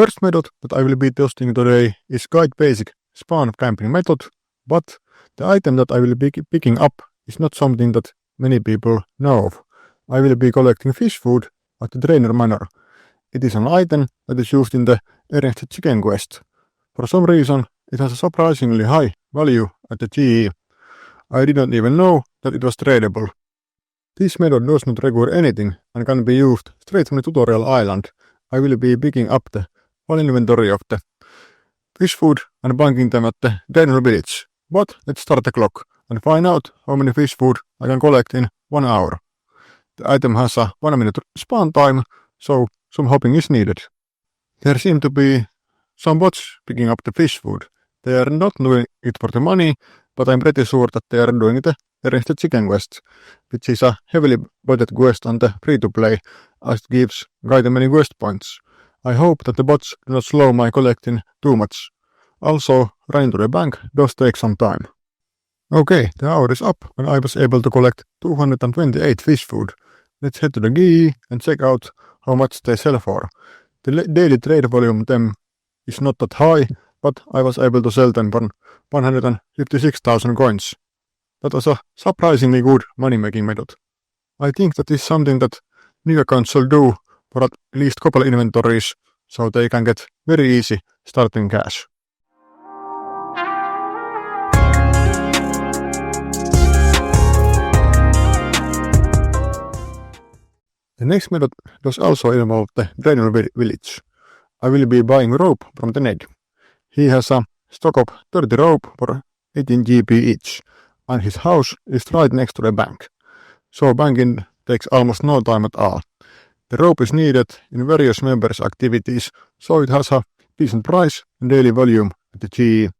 First method that I will be testing today is quite basic spawn camping method, but the item that I will be picking up is not something that many people know of. I will be collecting fish food at the trainer manor. It is an item that is used in the arranged chicken quest. For some reason, it has a surprisingly high value at the GE. I did not even know that it was tradable. This method does not require anything and can be used straight from the tutorial island. I will be picking up the full inventory of the fish food and banking them at the trainer village. But let's start the clock and find out how many fish food I can collect in 1 hour. The item has a 1 minute spawn time, so some hopping is needed. There seem to be some bots picking up the fish food. They are not doing it for the money, but I'm pretty sure that they are doing the arranged chicken quest, which is a heavily budget quest on the free-to-play, as it gives quite many quest points. I hope that the bots do not slow my collecting too much. Also, running to the bank does take some time. Okay, the hour is up and I was able to collect 228 fish food. Let's head to the GE and check out how much they sell for. The daily trade volume them is not that high, but I was able to sell them for 156,000 coins. That was a surprisingly good money-making method. I think that is something that new accounts should do for at least couple inventories, so they can get very easy starting cash. The next method does also involve the trainer village. I will be buying rope from the Ned. He has a stock of 30 rope for 18 GP each, and his house is right next to the bank. So banking takes almost no time at all. The rope is needed in various members' activities, so it has a decent price and daily volume at the GE.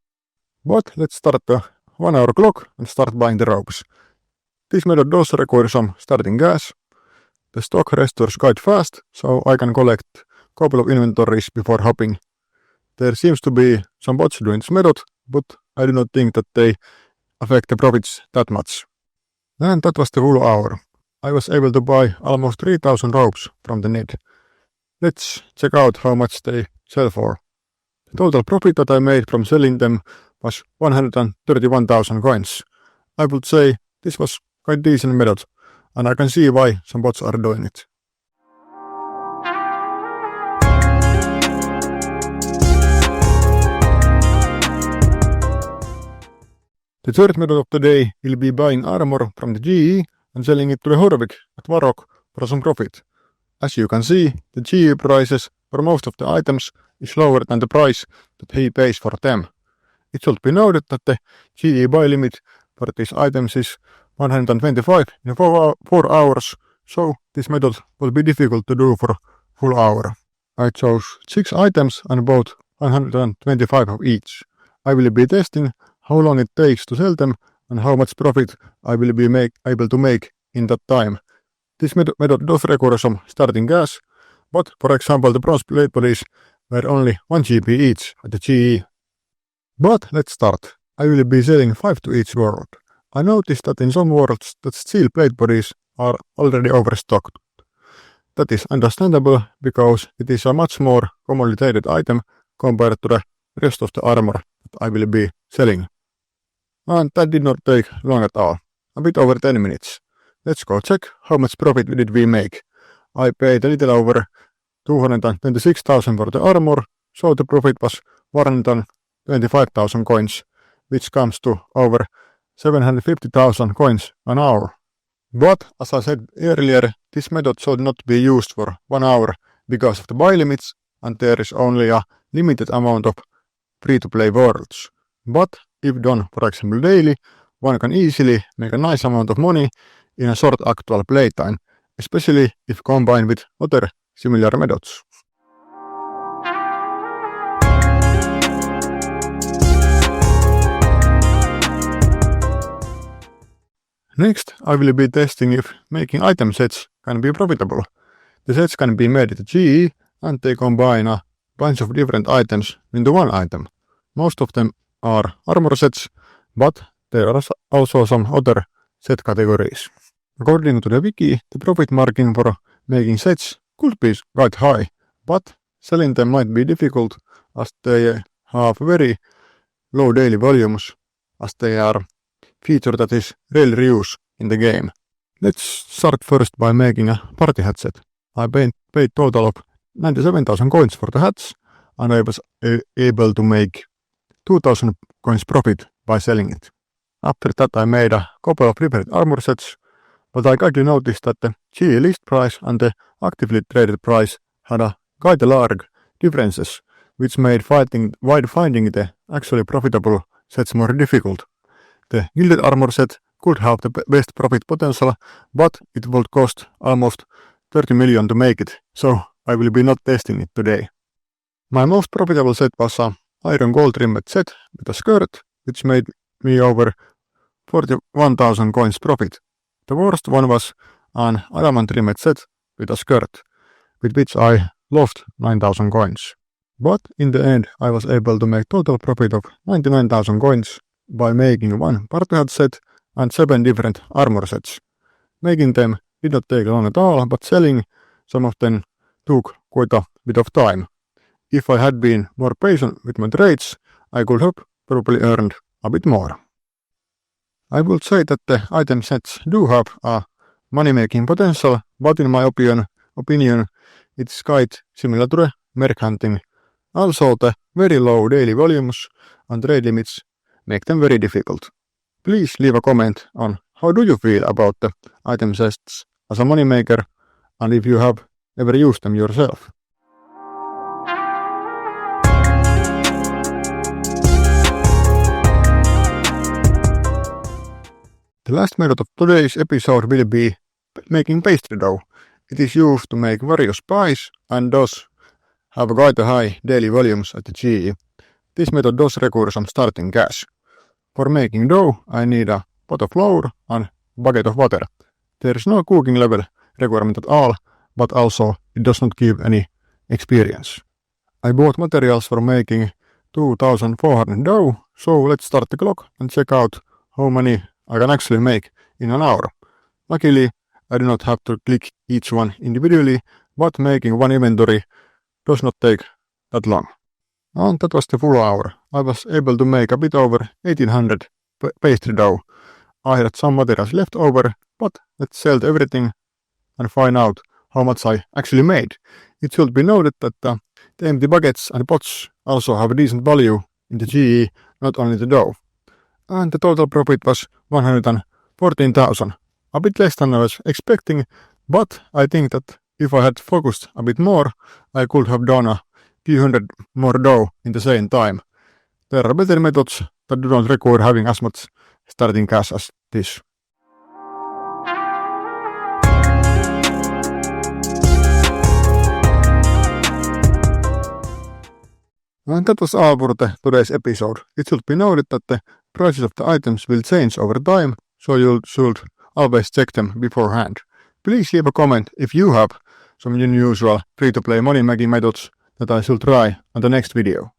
But let's start the 1 hour clock and start buying the ropes. This method does require some starting gas. The stock restores quite fast, so I can collect a couple of inventories before hopping. There seems to be some bots doing this method, but I do not think that they affect the profits that much. And that was the full hour. I was able to buy almost 3,000 ropes from the Ned. Let's check out how much they sell for. The total profit that I made from selling them was 131,000 coins. I would say this was quite decent method, and I can see why some bots are doing it. The third method of the day will be buying armor from the GE and selling it to the Horvik at Varrock for some profit. As you can see, the GE prices for most of the items is lower than the price that he pays for them. It should be noted that the GE buy limit for these items is 125 in 4 hours, so this method will be difficult to do for full hour. I chose 6 items and bought 125 of each. I will be testing how long it takes to sell them and how much profit I will be able to make in that time. This method does require some starting gas, but for example the bronze plate bodies were only 1 GP each at the GE. But let's start. I will be selling 5 to each world. I noticed that in some worlds that steel plate bodies are already overstocked. That is understandable because it is a much more commonly traded item compared to the rest of the armor that I will be selling. And that did not take long at all, a bit over 10 minutes. Let's go check how much profit did we make. I paid a little over 226,000 for the armor, so the profit was 125,000 coins, which comes to over 750,000 coins an hour. But as I said earlier, this method should not be used for 1 hour because of the buy limits, and there is only a limited amount of free-to-play worlds. But if done, for example, daily, one can easily make a nice amount of money in a short actual playtime, especially if combined with other similar methods. Next, I will be testing if making item sets can be profitable. The sets can be made at the GE and they combine a bunch of different items into one item. Most of them are armor sets, but there are also some other set categories. According to the wiki, the profit margin for making sets could be quite high, but selling them might be difficult as they have very low daily volumes as they are feature that is rarely used in the game. Let's start first by making a party headset. I paid total of 97,000 coins for the hats and I was able to make 2,000 coins profit by selling it. After that I made a couple of different armor sets, but I quickly noticed that the GE list price and the actively traded price had a quite large differences, which made finding the actually profitable sets more difficult. The gilded armor set could have the best profit potential, but it would cost almost 30 million to make it, so I will be not testing it today. My most profitable set was a iron gold trimmed set with a skirt, which made me over 41,000 coins profit. The worst one was an adamant trimmed set with a skirt, with which I lost 9,000 coins. But in the end I was able to make total profit of 99,000 coins by making one party hat set and 7 different armor sets. Making them did not take long at all, but selling some of them took quite a bit of time. If I had been more patient with my trades, I could have probably earned a bit more. I would say that the item sets do have a money-making potential, but in my opinion it's quite similar to the merc hunting. Also, the very low daily volumes and trade limits make them very difficult. Please leave a comment on how do you feel about the item sets as a moneymaker and if you have ever used them yourself. The last method of today's episode will be making pastry dough. It is used to make various pies and does have quite a high daily volumes at the GE. This method does require some starting cash. For making dough, I need a pot of flour and a bucket of water. There is no cooking level requirement at all, but also it does not give any experience. I bought materials for making 2,400 dough, so let's start the clock and check out how many I can actually make in an hour. Luckily, I do not have to click each one individually, but making one inventory does not take that long. And that was the full hour. I was able to make a bit over 1,800 pastry dough. I had some materials left over, but let's sell everything and find out how much I actually made. It should be noted that the empty buckets and pots also have a decent value in the GE, not only the dough. And the total profit was 114,000. A bit less than I was expecting, but I think that if I had focused a bit more, I could have done a few hundred more dough in the same time. There are better methods that do not require having as much starting cash as this. And that was all for today's episode. It should be noted that the prices of the items will change over time, so you should always check them beforehand. Please leave a comment if you have some unusual free-to-play money-making methods that I should try on the next video.